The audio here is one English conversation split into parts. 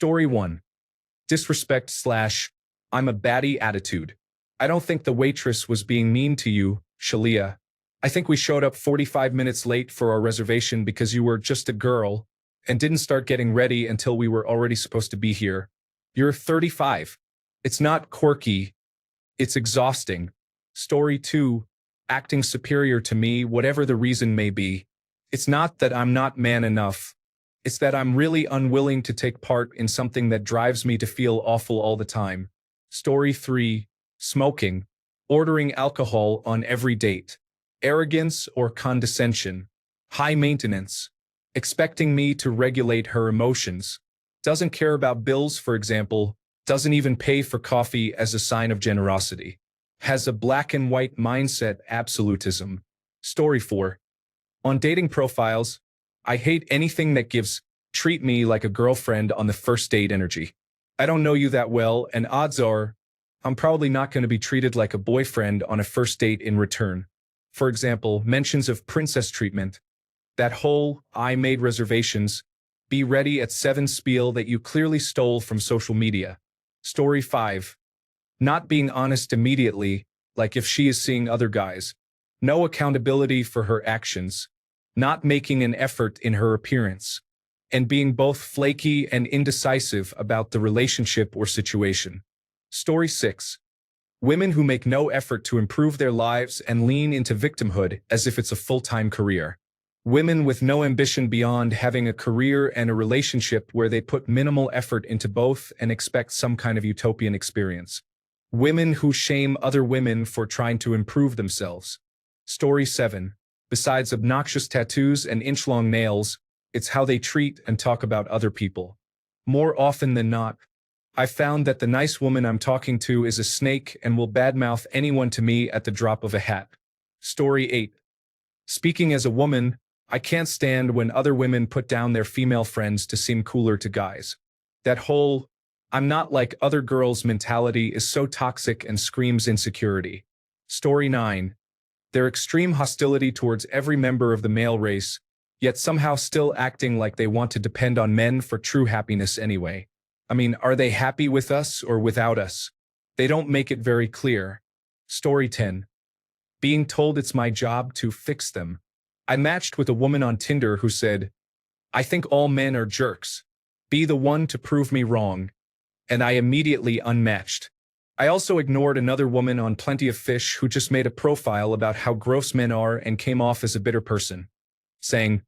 Story 1. Disrespect slash I'm a baddie attitude. I don't think the waitress was being mean to you, Shalia. I think we showed up 45 minutes late for our reservation because you were just a girl and didn't start getting ready until we were already supposed to be here. You're 35. It's not quirky. It's exhausting. Story 2. Acting superior to me, whatever the reason may be. It's not that I'm not man enough. It's that I'm really unwilling to take part in something that drives me to feel awful all the time. Story 3. Smoking. Ordering alcohol on every date. Arrogance or condescension. High maintenance. Expecting me to regulate her emotions. Doesn't care about bills, for example. Doesn't even pay for coffee as a sign of generosity. Has a black and white mindset, absolutism. Story 4. On dating profiles, I hate anything that gives treat me like a girlfriend on the first date energy. I don't know you that well, and odds are, I'm probably not going to be treated like a boyfriend on a first date in return. For example, mentions of princess treatment. That whole, I made reservations, be ready at 7 spiel that you clearly stole from social media. Story 5. Not being honest immediately, like if she is seeing other guys. No accountability for her actions. Not making an effort in her appearance. And being both flaky and indecisive about the relationship or situation. Story 6. Women who make no effort to improve their lives and lean into victimhood as if it's a full-time career. Women with no ambition beyond having a career and a relationship where they put minimal effort into both and expect some kind of utopian experience. Women who shame other women for trying to improve themselves. Story 7. Besides obnoxious tattoos and inch-long nails, it's how they treat and talk about other people. More often than not, I've found that the nice woman I'm talking to is a snake and will badmouth anyone to me at the drop of a hat. Story 8. Speaking as a woman, I can't stand when other women put down their female friends to seem cooler to guys. That whole, I'm not like other girls mentality is so toxic and screams insecurity. Story 9. Their extreme hostility towards every member of the male race, yet somehow still acting like they want to depend on men for true happiness anyway. I mean, are they happy with us or without us? They don't make it very clear. Story 10. Being told it's my job to fix them. I matched with a woman on Tinder who said, I think all men are jerks. Be the one to prove me wrong. And I immediately unmatched. I also ignored another woman on Plenty of Fish who just made a profile about how gross men are and came off as a bitter person, saying,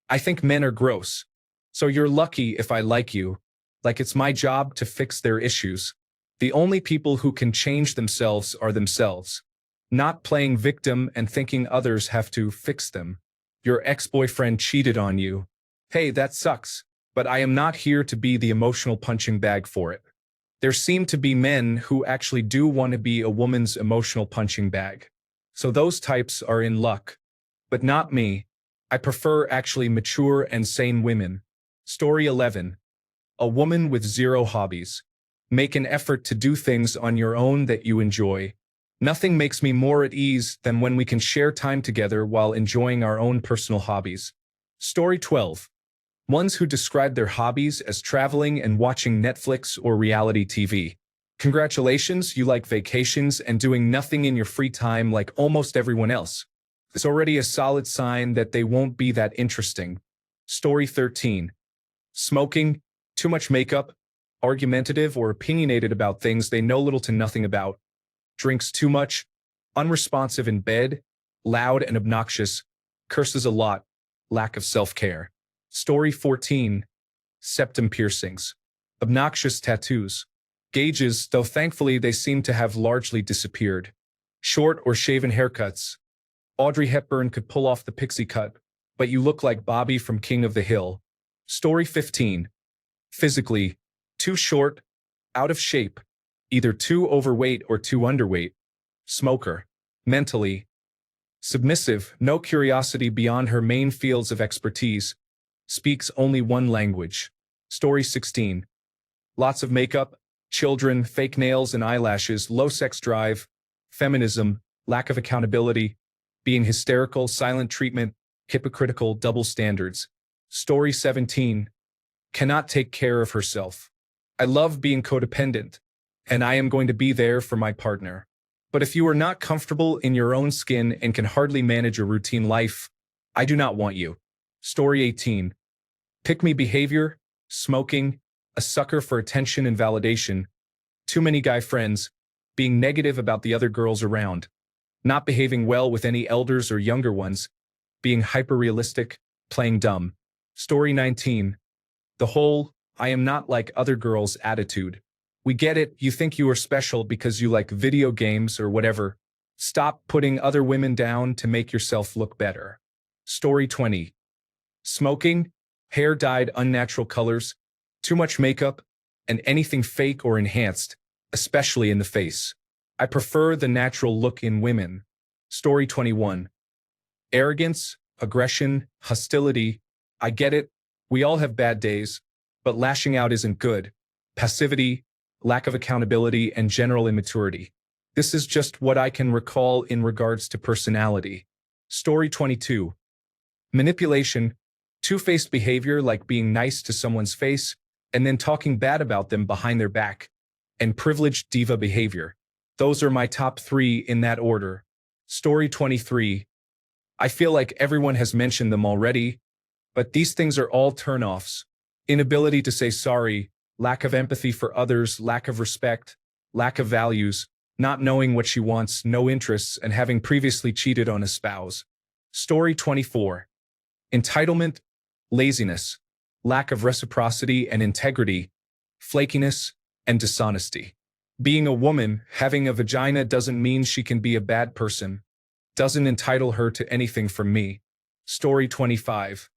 I think men are gross. So you're lucky if I like you. Like it's my job to fix their issues. The only people who can change themselves are themselves. Not playing victim and thinking others have to fix them. Your ex-boyfriend cheated on you. Hey, that sucks, but I am not here to be the emotional punching bag for it. There seem to be men who actually do want to be a woman's emotional punching bag. So those types are in luck. But not me. I prefer actually mature and sane women. Story 11. A woman with 0 hobbies. Make an effort to do things on your own that you enjoy. Nothing makes me more at ease than when we can share time together while enjoying our own personal hobbies. Story 12. Ones who describe their hobbies as traveling and watching Netflix or reality TV. Congratulations, you like vacations and doing nothing in your free time like almost everyone else. It's already a solid sign that they won't be that interesting. Story 13. Smoking, too much makeup, argumentative or opinionated about things they know little to nothing about. Drinks too much, unresponsive in bed, loud and obnoxious, curses a lot, lack of self-care. Story 14. Septum piercings. Obnoxious tattoos. Gauges, though thankfully they seem to have largely disappeared. Short or shaven haircuts. Audrey Hepburn could pull off the pixie cut, but you look like Bobby from King of the Hill. Story 15. Physically, too short, out of shape, either too overweight or too underweight. Smoker. Mentally, submissive, no curiosity beyond her main fields of expertise. Speaks only one language. Story 16. Lots of makeup, children, fake nails and eyelashes, low sex drive, feminism, lack of accountability, being hysterical, silent treatment, hypocritical, double standards. Story 17. Cannot take care of herself. I love being codependent, and I am going to be there for my partner. But if you are not comfortable in your own skin and can hardly manage a routine life, I do not want you. Story 18. Pick me behavior, smoking, a sucker for attention and validation, too many guy friends, being negative about the other girls around, not behaving well with any elders or younger ones, being hyper-realistic, playing dumb. Story 19. The whole, I am not like other girls attitude. We get it, you think you are special because you like video games or whatever. Stop putting other women down to make yourself look better. Story 20. Smoking, hair dyed unnatural colors, too much makeup, and anything fake or enhanced, especially in the face. I prefer the natural look in women. Story 21. Arrogance, aggression, hostility. I get it, we all have bad days, but lashing out isn't good. Passivity, lack of accountability, and general immaturity. This is just what I can recall in regards to personality. Story 22. Manipulation, two-faced behavior like being nice to someone's face and then talking bad about them behind their back, and privileged diva behavior. Those are my top 3 in that order. Story 23. I feel like everyone has mentioned them already, but these things are all turn-offs. Inability to say sorry, lack of empathy for others, lack of respect, lack of values, not knowing what she wants, no interests, and having previously cheated on a spouse. Story 24. Entitlement, laziness, lack of reciprocity and integrity, flakiness, and dishonesty. Being a woman, having a vagina doesn't mean she can be a bad person, doesn't entitle her to anything from me. Story 25.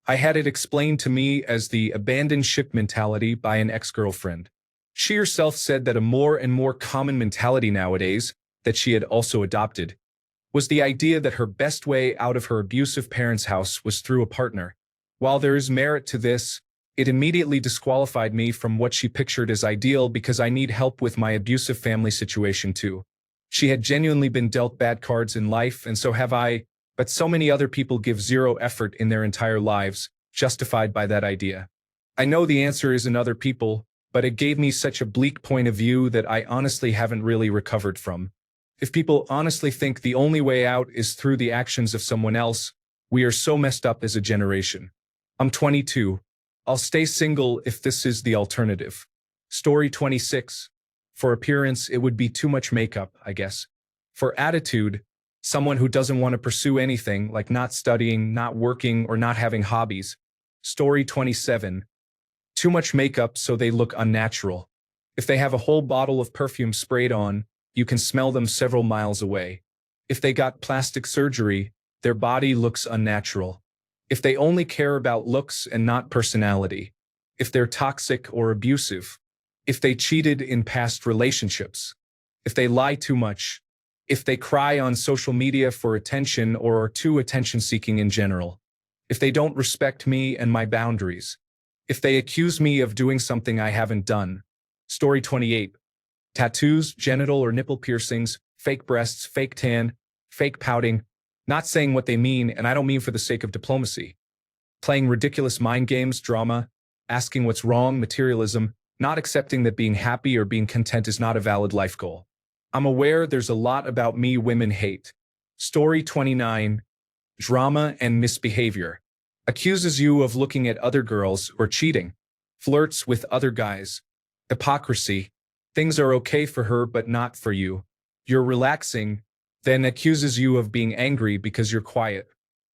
I had it explained to me as the abandoned ship mentality by an ex-girlfriend. She herself said that a more and more common mentality nowadays, that she had also adopted, was the idea that her best way out of her abusive parents' house was through a partner. While there is merit to this, it immediately disqualified me from what she pictured as ideal because I need help with my abusive family situation too. She had genuinely been dealt bad cards in life, and so have I, but so many other people give zero effort in their entire lives, justified by that idea. I know the answer is in other people, but it gave me such a bleak point of view that I honestly haven't really recovered from. If people honestly think the only way out is through the actions of someone else, we are so messed up as a generation. I'm 22. I'll stay single if this is the alternative. Story 26. For appearance, it would be too much makeup, I guess. For attitude, someone who doesn't want to pursue anything, like not studying, not working, or not having hobbies. Story 27. Too much makeup so they look unnatural. If they have a whole bottle of perfume sprayed on, you can smell them several miles away. If they got plastic surgery, their body looks unnatural. If they only care about looks and not personality. If they're toxic or abusive. If they cheated in past relationships. If they lie too much. If they cry on social media for attention or are too attention-seeking in general. If they don't respect me and my boundaries. If they accuse me of doing something I haven't done. Story 28. Tattoos, genital or nipple piercings, fake breasts, fake tan, fake pouting, not saying what they mean, and I don't mean for the sake of diplomacy. Playing ridiculous mind games, drama, asking what's wrong, materialism, not accepting that being happy or being content is not a valid life goal. I'm aware there's a lot about me women hate. Story 29. Drama and misbehavior. Accuses you of looking at other girls or cheating. Flirts with other guys. Hypocrisy. Things are okay for her but not for you. You're relaxing, then accuses you of being angry because you're quiet.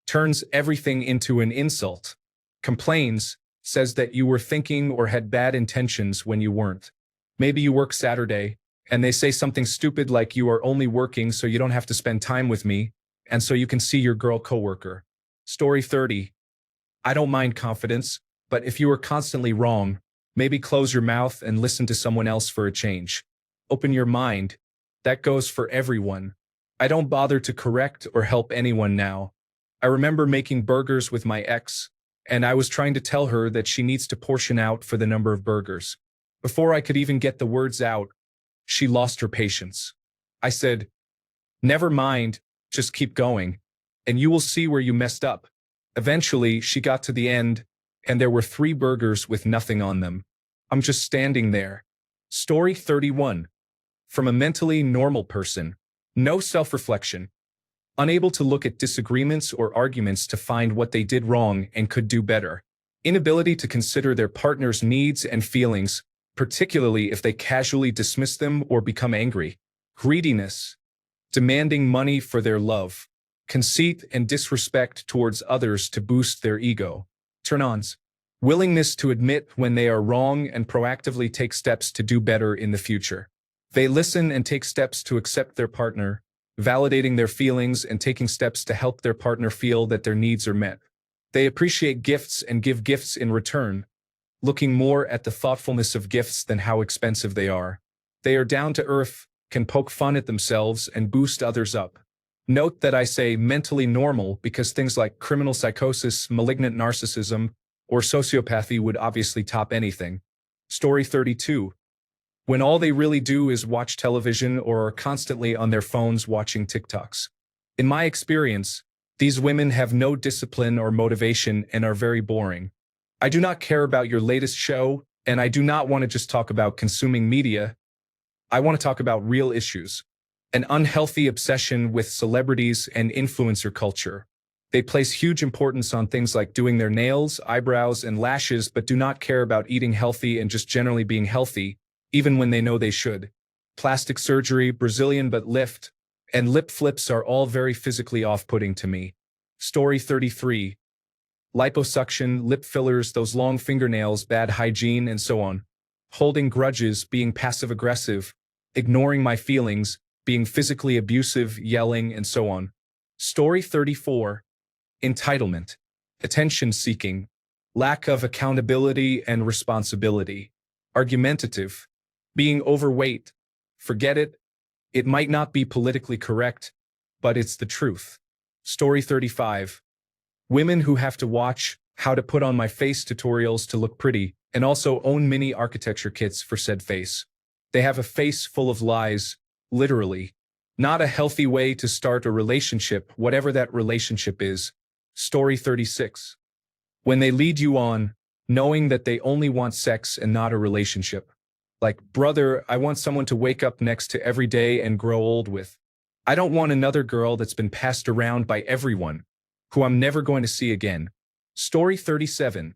Turns everything into an insult. Complains, says that you were thinking or had bad intentions when you weren't. Maybe you work Saturday, and they say something stupid like you are only working so you don't have to spend time with me, and so you can see your girl coworker. Story 30. I don't mind confidence, but if you are constantly wrong, maybe close your mouth and listen to someone else for a change. Open your mind. That goes for everyone. I don't bother to correct or help anyone now. I remember making burgers with my ex, and I was trying to tell her that she needs to portion out for the number of burgers. Before I could even get the words out, she lost her patience. I said, "Never mind, just keep going, and you will see where you messed up." Eventually, she got to the end, and there were 3 burgers with nothing on them. I'm just standing there. Story 31. From a mentally normal person. No self-reflection. Unable to look at disagreements or arguments to find what they did wrong and could do better. Inability to consider their partner's needs and feelings, particularly if they casually dismiss them or become angry. Greediness. Demanding money for their love. Conceit and disrespect towards others to boost their ego. Turn-ons. Willingness to admit when they are wrong and proactively take steps to do better in the future. They listen and take steps to accept their partner, validating their feelings and taking steps to help their partner feel that their needs are met. They appreciate gifts and give gifts in return, looking more at the thoughtfulness of gifts than how expensive they are. They are down to earth, can poke fun at themselves and boost others up. Note that I say mentally normal because things like criminal psychosis, malignant narcissism, or sociopathy would obviously top anything. Story 32. When all they really do is watch television or are constantly on their phones watching TikToks. In my experience, these women have no discipline or motivation and are very boring. I do not care about your latest show, and I do not want to just talk about consuming media. I want to talk about real issues. An unhealthy obsession with celebrities and influencer culture. They place huge importance on things like doing their nails, eyebrows, and lashes, but do not care about eating healthy and just generally being healthy, even when they know they should. Plastic surgery, Brazilian butt lift, and lip flips are all very physically off-putting to me. Story 33. Liposuction, lip fillers, those long fingernails, bad hygiene, and so on. Holding grudges, being passive-aggressive, ignoring my feelings, being physically abusive, yelling, and so on. Story 34. Entitlement, attention-seeking, lack of accountability and responsibility. Argumentative, being overweight. Forget it. It might not be politically correct, but it's the truth. Story 35. Women who have to watch how to put on my face tutorials to look pretty and also own mini architecture kits for said face. They have a face full of lies, literally. Not a healthy way to start a relationship, whatever that relationship is. Story 36. When they lead you on, knowing that they only want sex and not a relationship. Like, brother, I want someone to wake up next to every day and grow old with. I don't want another girl that's been passed around by everyone, who I'm never going to see again. Story 37.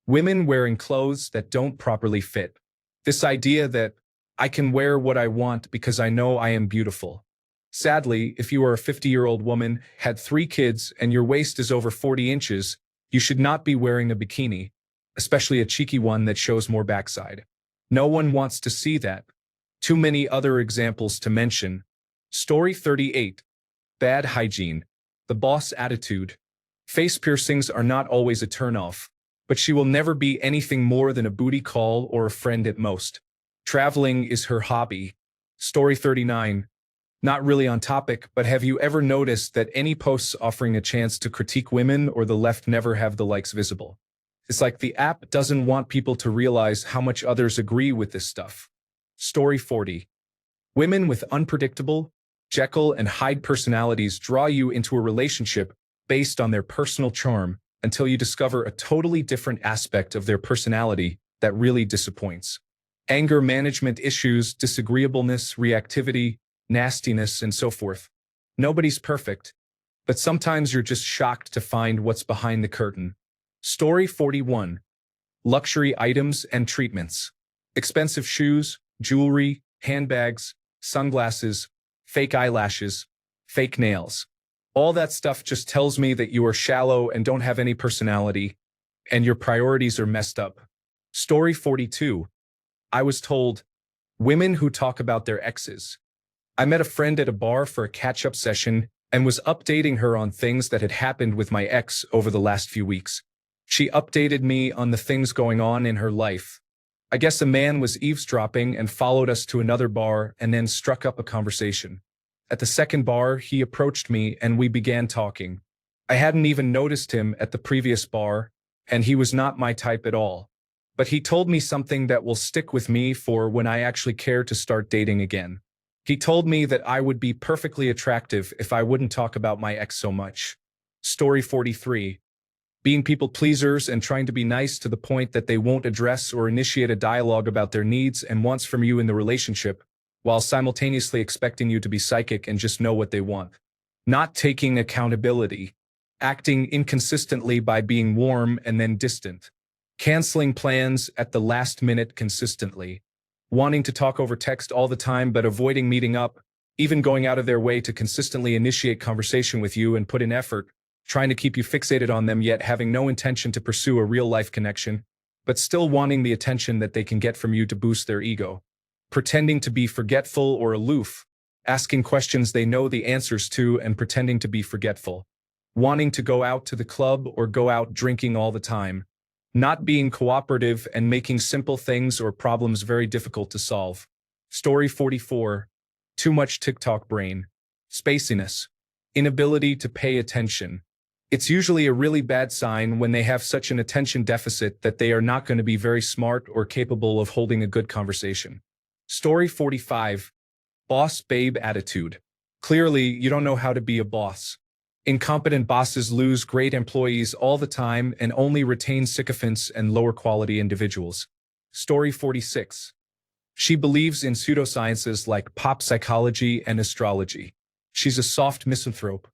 Women wearing clothes that don't properly fit. This idea that I can wear what I want because I know I am beautiful. Sadly, if you are a 50-year-old woman, had 3 kids, and your waist is over 40 inches, you should not be wearing a bikini, especially a cheeky one that shows more backside. No one wants to see that. Too many other examples to mention. Story 38. Bad hygiene. The boss attitude. Face piercings are not always a turnoff, but she will never be anything more than a booty call or a friend at most. Traveling is her hobby. Story 39. Not really on topic, but have you ever noticed that any posts offering a chance to critique women or the left never have the likes visible? It's like the app doesn't want people to realize how much others agree with this stuff. Story 40. Women with unpredictable, Jekyll and Hyde personalities draw you into a relationship based on their personal charm until you discover a totally different aspect of their personality that really disappoints. Anger management issues, disagreeableness, reactivity, nastiness, and so forth. Nobody's perfect, but sometimes you're just shocked to find what's behind the curtain. Story 41. Luxury items and treatments. Expensive shoes, jewelry, handbags, sunglasses, fake eyelashes, fake nails. All that stuff just tells me that you are shallow and don't have any personality, and your priorities are messed up. Story 42. I was told, women who talk about their exes. I met a friend at a bar for a catch-up session and was updating her on things that had happened with my ex over the last few weeks. She updated me on the things going on in her life. I guess a man was eavesdropping and followed us to another bar and then struck up a conversation. At the second bar, he approached me and we began talking. I hadn't even noticed him at the previous bar, and he was not my type at all. But he told me something that will stick with me for when I actually care to start dating again. He told me that I would be perfectly attractive if I wouldn't talk about my ex so much. Story 43. being people pleasers and trying to be nice to the point that they won't address or initiate a dialogue about their needs and wants from you in the relationship, while simultaneously expecting you to be psychic and just know what they want. Not taking accountability, acting inconsistently by being warm and then distant, canceling plans at the last minute consistently, wanting to talk over text all the time but avoiding meeting up, even going out of their way to consistently initiate conversation with you and put in effort, trying to keep you fixated on them yet having no intention to pursue a real-life connection, but still wanting the attention that they can get from you to boost their ego, pretending to be forgetful or aloof, asking questions they know the answers to and pretending to be forgetful, wanting to go out to the club or go out drinking all the time, not being cooperative and making simple things or problems very difficult to solve. Story 44. Too much TikTok brain. Spaciness. Inability to pay attention. It's usually a really bad sign when they have such an attention deficit that they are not going to be very smart or capable of holding a good conversation. Story 45. Boss babe attitude. Clearly, you don't know how to be a boss. Incompetent bosses lose great employees all the time and only retain sycophants and lower quality individuals. Story 46. She believes in pseudosciences like pop psychology and astrology. She's a soft misanthrope.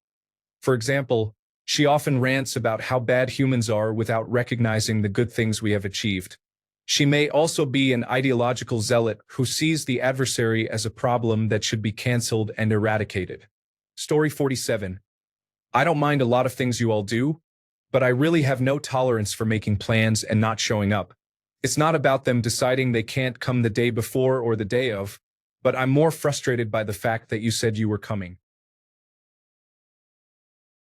For example, she often rants about how bad humans are without recognizing the good things we have achieved. She may also be an ideological zealot who sees the adversary as a problem that should be canceled and eradicated. Story 47. I don't mind a lot of things you all do, but I really have no tolerance for making plans and not showing up. It's not about them deciding they can't come the day before or the day of, but I'm more frustrated by the fact that you said you were coming.